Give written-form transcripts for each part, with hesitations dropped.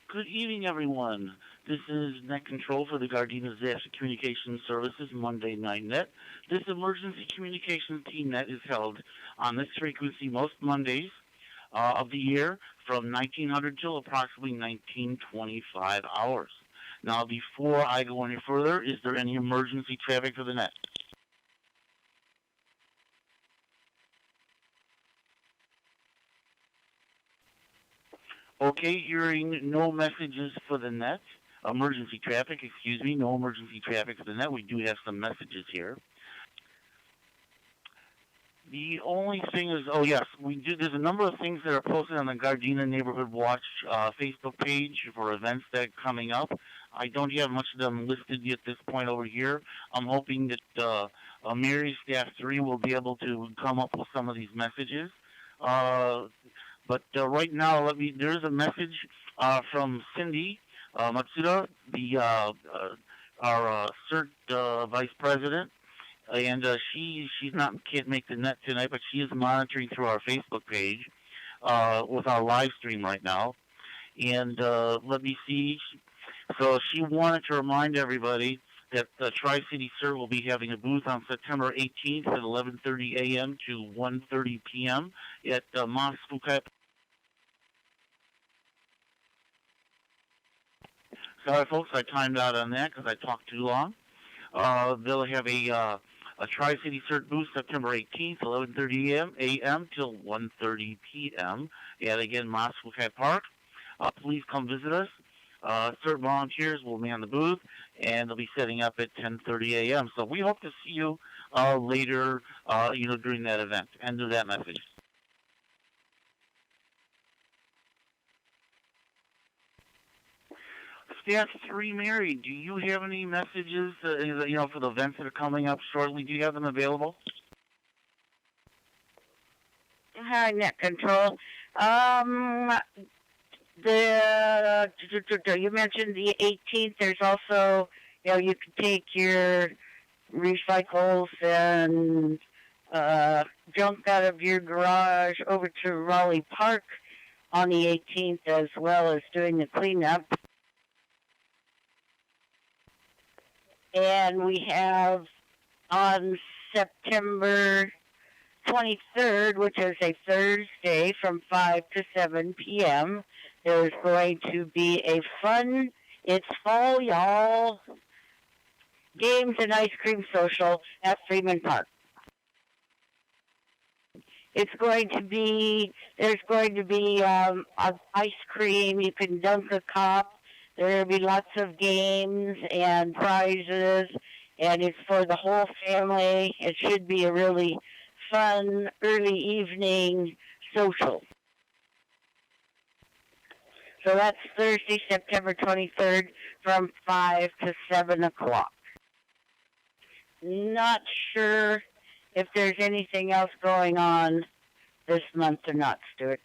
Good evening, everyone. This is Net Control for the Gardena DCS Communications Services Monday Night Net. This emergency communications team net is held on this frequency most Mondays of the year from 1900 till approximately 1925 hours. Now, before I go any further, is there any emergency traffic for the net? Okay, hearing no messages for the net. Emergency traffic, excuse me, no emergency traffic for the net. We do have some messages here. The only thing is, oh yes, we do. There's a number of things that are posted on the Gardena Neighborhood Watch Facebook page for events that are coming up. I don't have much of them listed at this point over here. I'm hoping that Mary Staff 3 will be able to come up with some of these messages. But right now, there is a message from Cindy Matsuda, our CERT vice president, and she's not can't make the net tonight, but she is monitoring through our Facebook page with our live stream right now. And let me see. So she wanted to remind everybody that Tri-City CERT will be having a booth on September 18th at 11:30 a.m. to 1:30 p.m. at Moscow. Sorry, folks, I timed out on that because I talked too long. They'll have a Tri-City CERT booth September 18th, 11:30 a.m. till 1:30 p.m. at, again, Moscow Park. Please come visit us. CERT volunteers will man the booth, and they'll be setting up at 10:30 a.m. So we hope to see you later, during that event. End of that message. Staff 3, Mary, do you have any messages, for the events that are coming up shortly? Do you have them available? Hi, Net Control. The you mentioned the 18th. There's also, you can take your recycles and junk out of your garage over to Raleigh Park on the 18th, as well as doing the cleanup. And we have on September 23rd, which is a Thursday from 5 to 7 p.m., there's going to be a fun, it's fall, y'all, games and ice cream social at Freeman Park. There's going to be ice cream. You can dunk a cup. There will be lots of games and prizes, and it's for the whole family. It should be a really fun early evening social. So that's Thursday, September 23rd from 5 to 7 o'clock. Not sure if there's anything else going on this month or not, Stuart.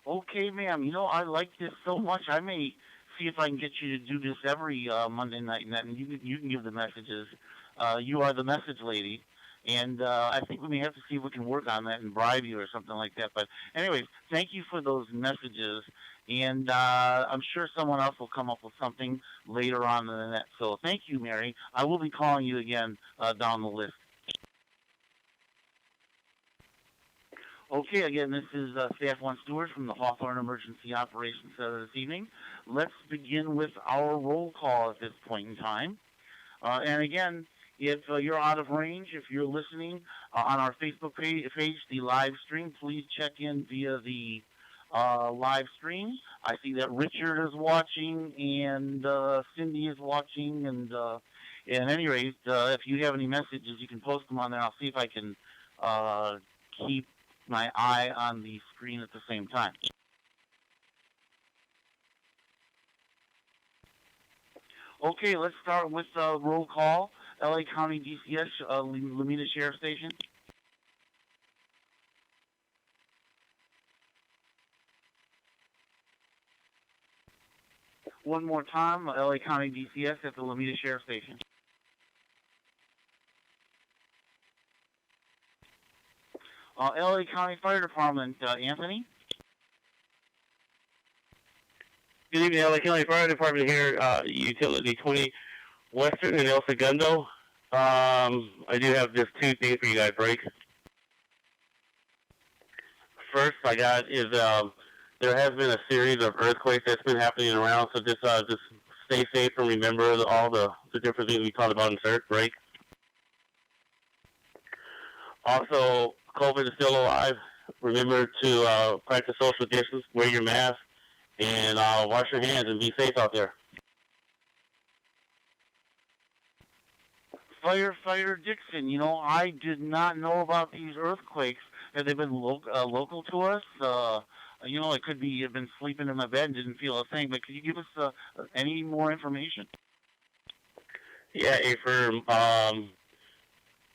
Okay, ma'am. I like this so much. I may see if I can get you to do this every Monday night, and you can give the messages. You are the message lady, and I think we may have to see if we can work on that and bribe you or something like that. But anyways, thank you for those messages, and I'm sure someone else will come up with something later on in the net. So thank you, Mary. I will be calling you again down the list. Okay, again, this is Staff 1 Stewart from the Hawthorne Emergency Operations Center this evening. Let's begin with our roll call at this point in time. And again, if you're out of range, if you're listening on our Facebook page, the live stream, please check in via the live stream. I see that Richard is watching and Cindy is watching. And at any rate, if you have any messages, you can post them on there. I'll see if I can keep my eye on the screen at the same time. Okay, let's start with roll call. LA County DCS, Lamita Sheriff Station. One more time, LA County DCS at the Lamita Sheriff Station. LA County Fire Department, Anthony. Good evening, LA County Fire Department here, Utility 20 Western and El Segundo. I do have just two things for you guys, right? First I got is there has been a series of earthquakes that's been happening around, so just stay safe and remember all the different things we talked about in CERT, right? Also, COVID is still alive. Remember to practice social distance, wear your mask, and wash your hands and be safe out there. Firefighter Dixon, I did not know about these earthquakes. Have they been local to us? It could be I've been sleeping in my bed and didn't feel a thing, but could you give us any more information? Yeah,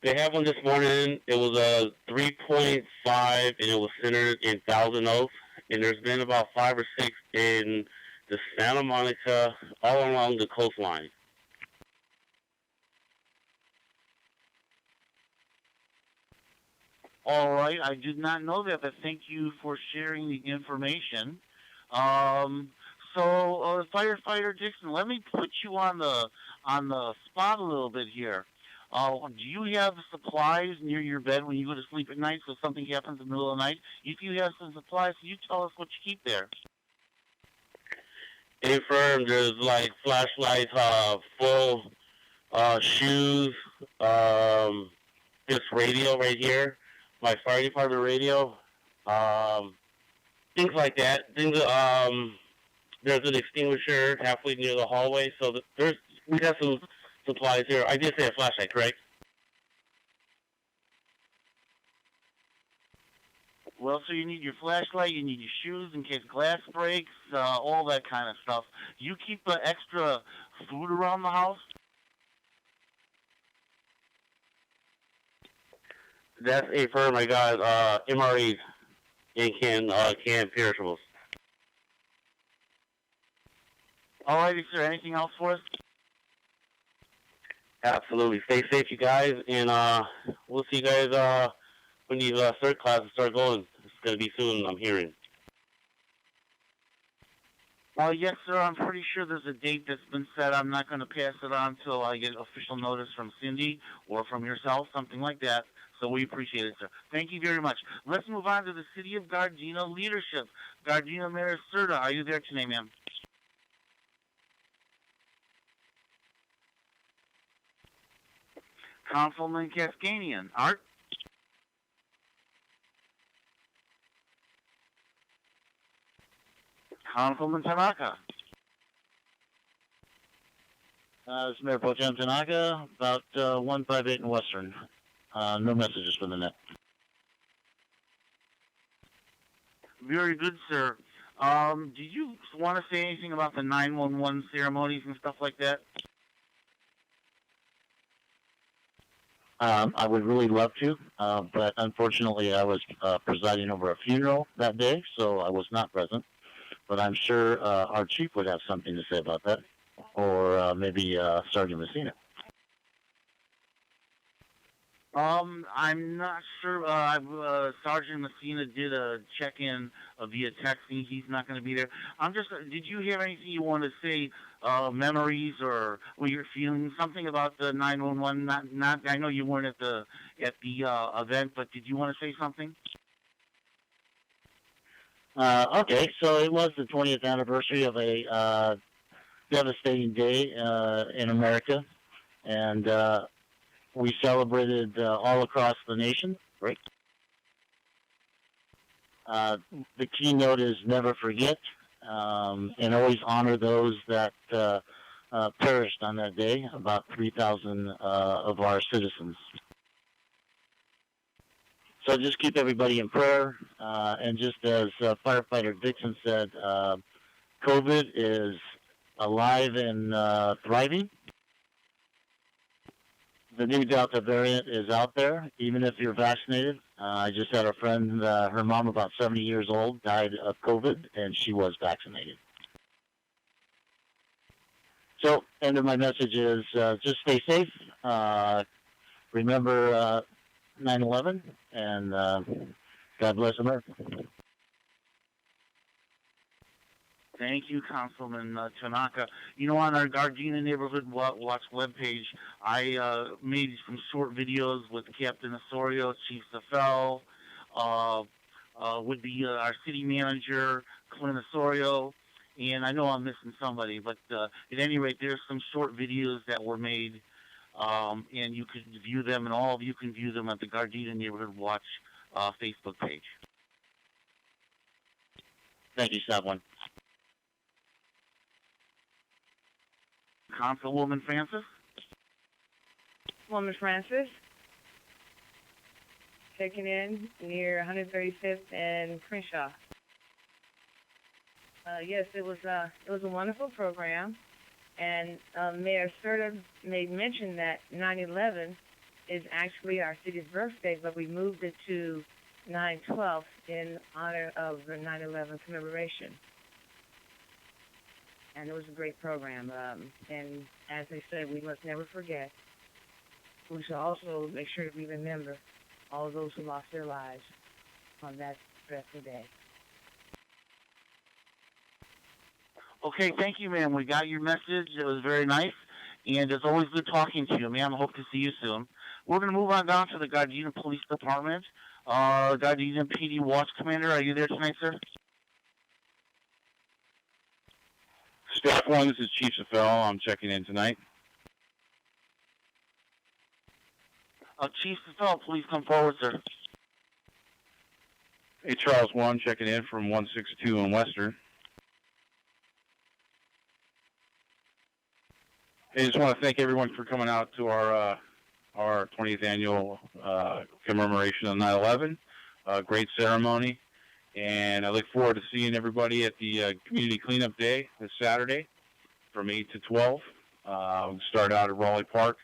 they have one this morning. It was a 3.5, and it was centered in Thousand Oaks. And there's been about 5 or 6 in the Santa Monica, all along the coastline. All right, I did not know that, but thank you for sharing the information. Firefighter Dixon, let me put you on the spot a little bit here. Do you have supplies near your bed when you go to sleep at night? So if something happens in the middle of the night, if you have some supplies, you tell us what you keep there. Infirm, there's like flashlights, full shoes, this radio right here, my fire department radio, things like that. There's an extinguisher halfway near the hallway, so we got some supplies here. I did say a flashlight, correct? Well, so you need your flashlight, you need your shoes in case glass breaks, all that kind of stuff. You keep extra food around the house? That's a firm I got, MREs and canned perishables. All right, sir. Anything else for us? Absolutely. Stay safe, you guys, and we'll see you guys when these CERT classes start going. It's going to be soon, I'm hearing. Yes, sir. I'm pretty sure there's a date that's been set. I'm not going to pass it on until I get official notice from Cindy or from yourself, something like that. So we appreciate it, sir. Thank you very much. Let's move on to the City of Gardena leadership. Gardena Mayor Serta, are you there today, ma'am? Councilman Cascanian, Art? Councilman Tanaka? This is Mayor Pro Tem Tanaka, about 158 in Western. No messages for the net. Very good, sir. Do you want to say anything about the 911 ceremonies and stuff like that? I would really love to, but unfortunately I was presiding over a funeral that day, so I was not present. But I'm sure our chief would have something to say about that, or maybe Sergeant Messina. I'm not sure. Sergeant Messina did a check-in via texting. He's not going to be there. Did you hear anything you want to say, memories or what you're feeling? Something about the 911? I know you weren't at the event, but did you want to say something? Okay, so it was the 20th anniversary of a devastating day in America, and we celebrated all across the nation. Right. The keynote is never forget, and always honor those that perished on that day, about 3,000 of our citizens. So just keep everybody in prayer, and just as Firefighter Dixon said, COVID is alive and thriving. The new Delta variant is out there, even if you're vaccinated. I just had a friend, her mom, about 70 years old, died of COVID, and she was vaccinated. So, end of my message is just stay safe. Remember 9/11, and God bless America. Thank you, Councilman Tanaka. You know, on our Gardena Neighborhood Watch webpage, I made some short videos with Captain Osorio, Chief Safel, would be our city manager, Clint Osorio, and I know I'm missing somebody, but at any rate, there's some short videos that were made, and you can view them, and all of you can view them at the Gardena Neighborhood Watch Facebook page. Thank you, Staff 1. Councilwoman Francis? Woman Francis, checking in near 135th and Crenshaw. Yes, it was a wonderful program, and Mayor sort of made mention that 9/11 is actually our city's birthday, but we moved it to 9/12 in honor of the 9/11 commemoration. And it was a great program. And as they said, we must never forget. We should also make sure that we remember all those who lost their lives on that dreadful day. Okay, thank you, ma'am. We got your message. It was very nice. And it's always good talking to you, ma'am. I hope to see you soon. We're going to move on down to the Gardena Police Department. Gardena PD Watch Commander, are you there tonight, sir? Staff 1, this is Chief Safel. I'm checking in tonight. Chief Safel, please come forward, sir. Hey, Charles 1, checking in from 162 in Western. I just want to thank everyone for coming out to our 20th annual commemoration of 9/11. Great ceremony, and I look forward to seeing everybody at the Community Cleanup Day this Saturday from 8 to 12. We'll start out at Raleigh Park,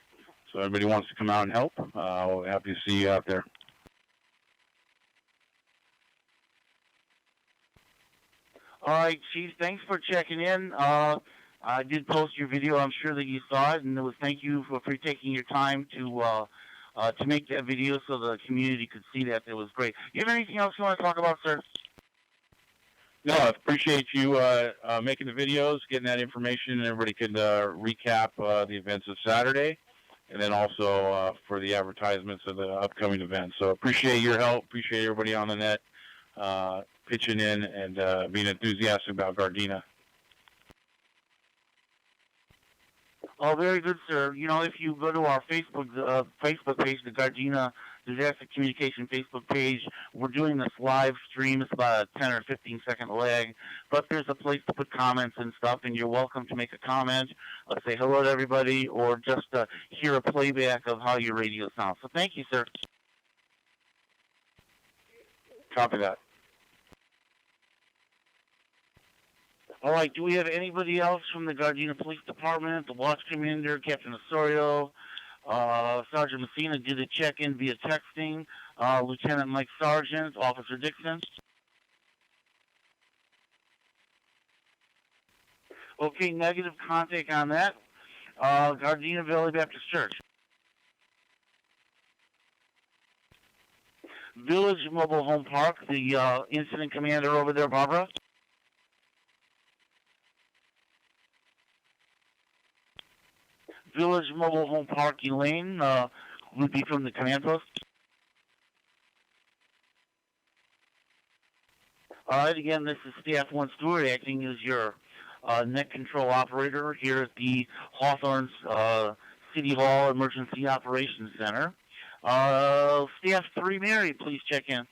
so everybody wants to come out and help. We're happy to see you out there. All right, Chief, thanks for checking in. I did post your video. I'm sure that you saw it, and it was thank you for taking your time to make that video so the community could see that. It was great. You have anything else you want to talk about, sir? No, I appreciate you making the videos, getting that information, and everybody could recap the events of Saturday, and then also for the advertisements of the upcoming events. So appreciate your help. Appreciate everybody on the net pitching in and being enthusiastic about Gardena. Oh, very good, sir. You know, if you go to our Facebook page, the Gardena Disaster Communication Facebook page, we're doing this live stream. It's about a 10 or 15-second lag, but there's a place to put comments and stuff, and you're welcome to make a comment, say hello to everybody, or just hear a playback of how your radio sounds. So thank you, sir. Copy that. All right, do we have anybody else from the Gardena Police Department, the Watch Commander, Captain Osorio, Sergeant Messina did a check-in via texting, Lieutenant Mike Sargent, Officer Dixon? Okay, negative contact on that. Gardena Valley Baptist Church. Village Mobile Home Park, the incident commander over there, Barbara? Village Mobile Home Park, Elaine, would be from the command post. All right, again, this is Staff 1 Stuart acting as your net control operator here at the Hawthorne City Hall Emergency Operations Center. Staff 3 Mary, please check in.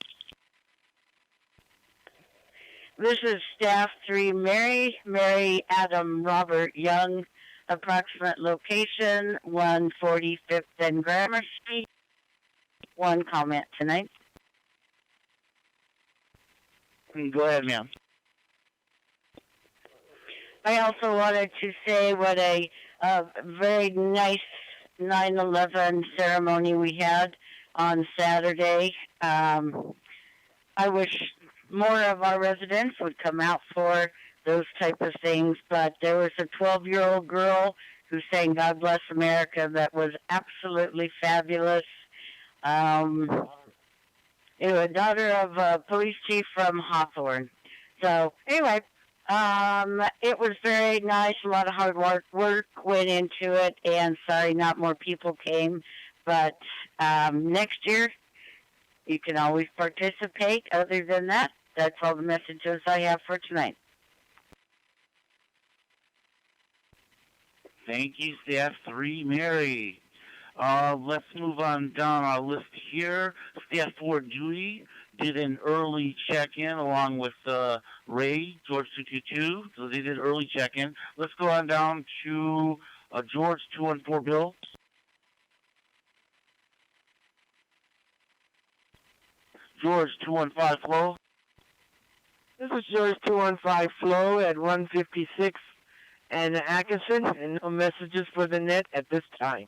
This is Staff 3 Mary Adam Robert Young. Approximate location, 145th and Grammar Street. One comment tonight. Go ahead, ma'am. I also wanted to say what a very nice 9/11 ceremony we had on Saturday. I wish more of our residents would come out for those type of things, but there was a 12-year-old girl who sang God Bless America that was absolutely fabulous. It was a daughter of a police chief from Hawthorne. So, anyway, It was very nice. A lot of hard work went into it, and sorry, not more people came. But next year, you can always participate. Other than that, that's all the messages I have for tonight. Thank you, Staff 3, Mary. Let's move on down our list here. Staff 4, Judy, did an early check-in along with Ray, George 222. So they did early check-in. Let's go on down to George 214, Bill. George 215, Flo. This is George 215 Flo at 156 and Atkinson, and no messages for the net at this time.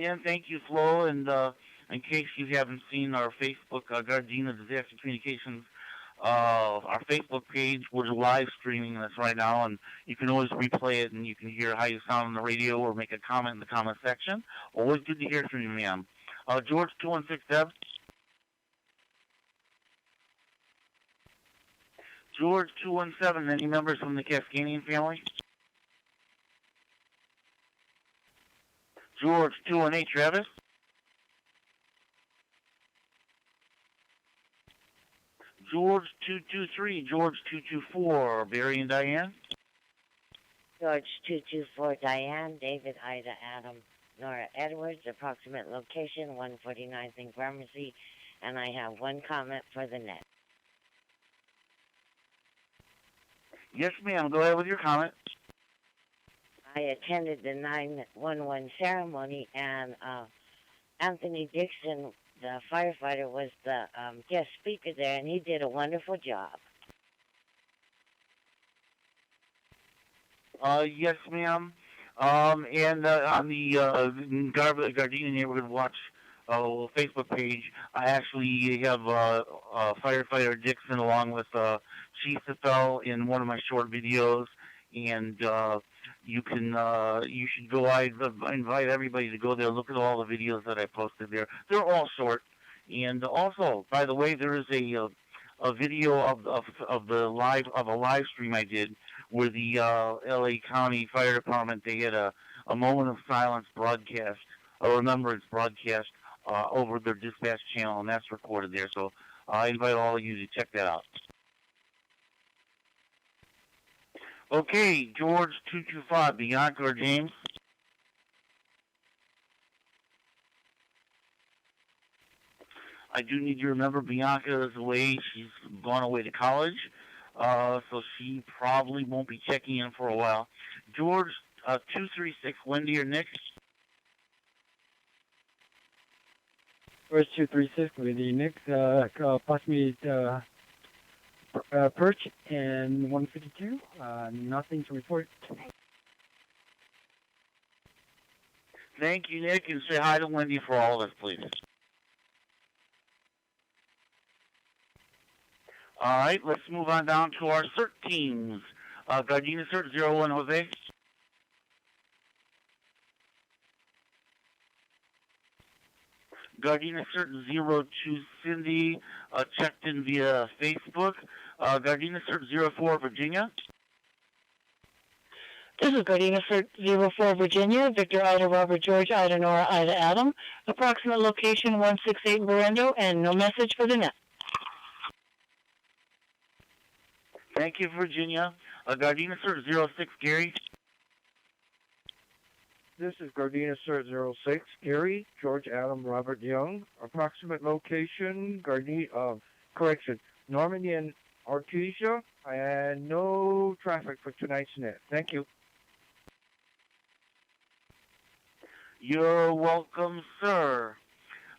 And thank you, Flo. And in case you haven't seen our Facebook, Gardena Disaster Communications, our Facebook page, we're live streaming this right now, and you can always replay it, and you can hear how you sound on the radio or make a comment in the comment section. Always good to hear from you, ma'am. George 216, Deb. George 217, any members from the Cascadian family? George 218, Travis. George 223, George 224, Barry and Diane. George 224, Diane, David, Ida, Adam, Nora Edwards, approximate location 149th in Gramercy, and I have one comment for the net. Yes, ma'am. Go ahead with your comment. I attended the 911 ceremony, and Anthony Dixon, the firefighter, was the guest speaker there, and he did a wonderful job. Yes, ma'am. And on the Gardena Neighborhood Watch Facebook page, I actually have firefighter Dixon along with Chief Safel in one of my short videos, and you should go. I invite everybody to go there, look at all the videos that I posted there. They're all short, and also, by the way, there is a video of a live stream I did where the LA County Fire Department, they had a moment of silence broadcast, a remembrance broadcast over their dispatch channel, and that's recorded there. So I invite all of you to check that out. Okay, George 225, Bianca or James? I do need you to remember Bianca is away. She's gone away to college, so she probably won't be checking in for a while. George 236, Wendy or Nick? George 236 with the Nick, possibly Perch and 152. Nothing to report. Thank you, Nick, and say hi to Wendy for all of us, please. All right, let's move on down to our CERT teams. Gardena CERT 01, Jose. Gardena CERT 02, Cindy, checked in via Facebook. Gardena CERT 04, Virginia. This is Gardena CERT 04, Virginia, Victor, Ida, Robert, George, Ida, Nora, Ida, Adam. Approximate location 168 Verendo, and no message for the net. Thank you, Virginia. Gardena CERT 06, Gary. This is Gardena CERT 06, Gary, George, Adam, Robert, Young. Approximate location, Normandy and Artesia, and no traffic for tonight's net. Thank you. You're welcome, sir.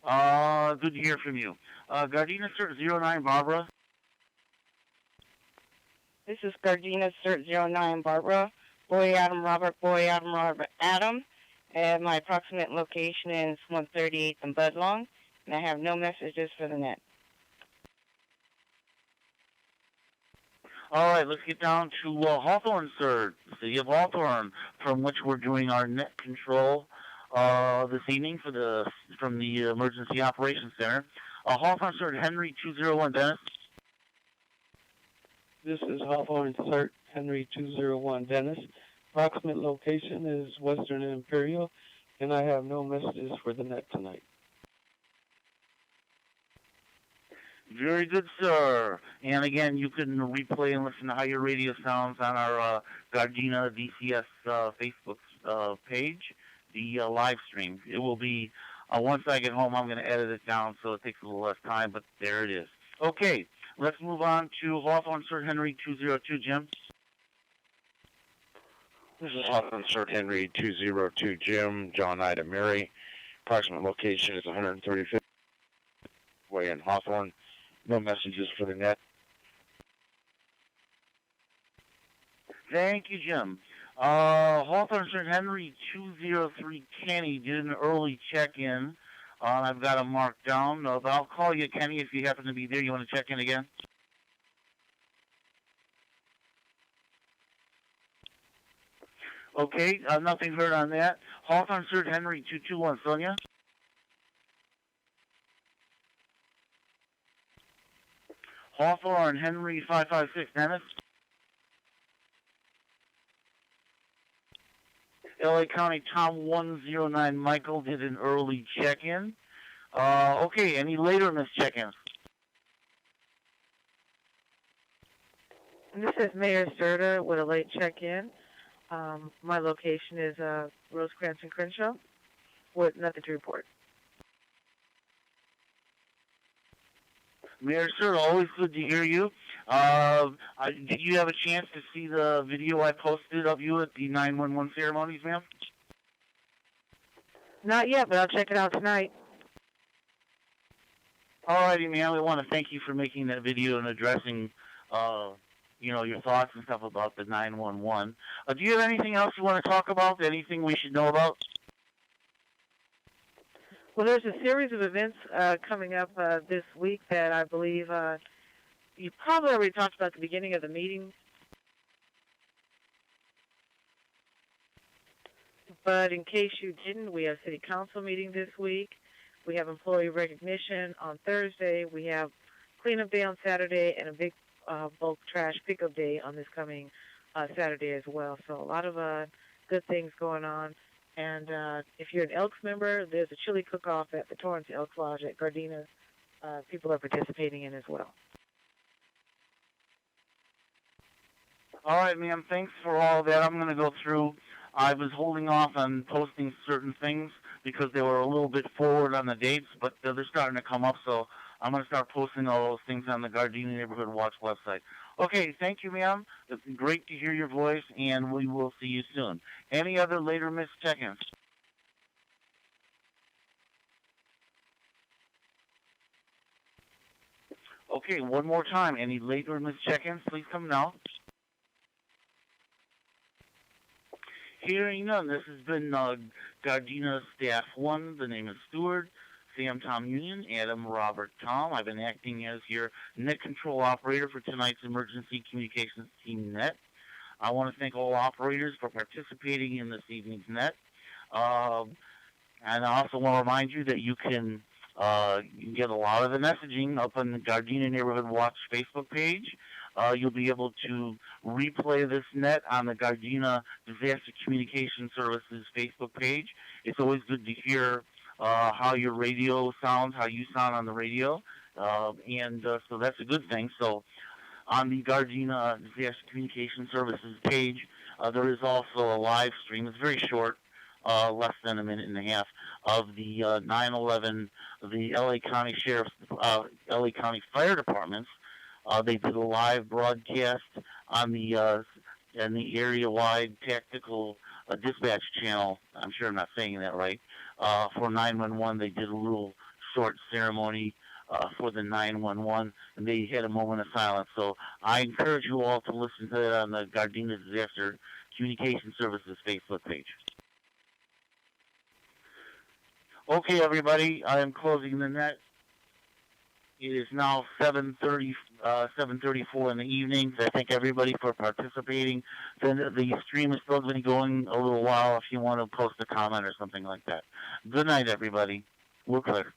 Good to hear from you. Gardena CERT 09, Barbara. This is Gardena CERT 09, Barbara. Boy Adam Robert, Adam. And my approximate location is 138th and Budlong. And I have no messages for the net. All right, let's get down to Hawthorne, sir. City of Hawthorne, from which we're doing our net control this evening from the Emergency Operations Center. Hawthorne, sir, Henry 201, Dennis. This is Hawthorne Cert Henry 201 Dennis. Approximate location is Western Imperial, and I have no messages for the net tonight. Very good, sir. And again, you can replay and listen to how your radio sounds on our Gardena DCS Facebook page, the live stream. It will be, once I get home, I'm going to edit it down so it takes a little less time, but there it is. Okay, let's move on to Hawthorne Sir Henry 202, Jim. This is Hawthorne Sir Henry 202, Jim, John Ida Mary. Approximate location is 135th Way in Hawthorne. No messages for the net. Thank you, Jim. Hawthorne Sir Henry 203, Kenny did an early check-in. I've got him marked down. But I'll call you, Kenny, if you happen to be there. You want to check in again? Okay, nothing heard on that. Hawthorne Sir Henry 221, Sonia. Hawthorne Henry 556, Dennis. LA County Tom 109, Michael did an early check-in. Okay, any later missed check-ins? This is Mayor Serta with a late check-in. My location is Rosecrans and Crenshaw with nothing to report. Mayor Serta, always good to hear you. Did you have a chance to see the video I posted of you at the 911 ceremonies, ma'am? Not yet, but I'll check it out tonight. Alrighty, ma'am. We want to thank you for making that video and addressing, your thoughts and stuff about the 911. Do you have anything else you want to talk about? Anything we should know about? Well, there's a series of events coming up this week that I believe you probably already talked about at the beginning of the meeting. But in case you didn't, we have City Council meeting this week. We have employee recognition on Thursday. We have cleanup day on Saturday and a big bulk trash pickup day on this coming Saturday as well. So a lot of good things going on. And if you're an Elks member, there's a chili cook-off at the Torrance Elks Lodge at Gardena. People are participating in as well. All right, ma'am. Thanks for all of that. I'm going to go through. I was holding off on posting certain things because they were a little bit forward on the dates, but they're starting to come up, so I'm going to start posting all those things on the Gardena Neighborhood Watch website. Okay, thank you, ma'am. It's great to hear your voice, and we will see you soon. Any other later missed check-ins? Okay, one more time. Any later missed check-ins, please come now. Hearing none, this has been Gardena Staff 1. The name is Stuart. Sam Tom Union, Adam Robert Tom. I've been acting as your net control operator for tonight's Emergency Communications Team Net. I want to thank all operators for participating in this evening's net. And I also want to remind you that you can get a lot of the messaging up on the Gardena Neighborhood Watch Facebook page. You'll be able to replay this net on the Gardena Disaster Communication Services Facebook page. It's always good to hear how your radio sounds, how you sound on the radio, and so that's a good thing. So on the Gardena Disaster Communication Services page, there is also a live stream. It's very short, less than a minute and a half, of the 9/11, the LA County Sheriff's, LA County Fire Departments. They did a live broadcast on the area-wide tactical dispatch channel. I'm sure I'm not saying that right. For 911, they did a little short ceremony for the 911, and they had a moment of silence. So I encourage you all to listen to that on the Gardena Disaster Communication Services Facebook page. Okay, everybody, I am closing the net. It is now 7:34 in the evening. I thank everybody for participating. The stream is still going to be going a little while if you want to post a comment or something like that. Good night, everybody. We're clear.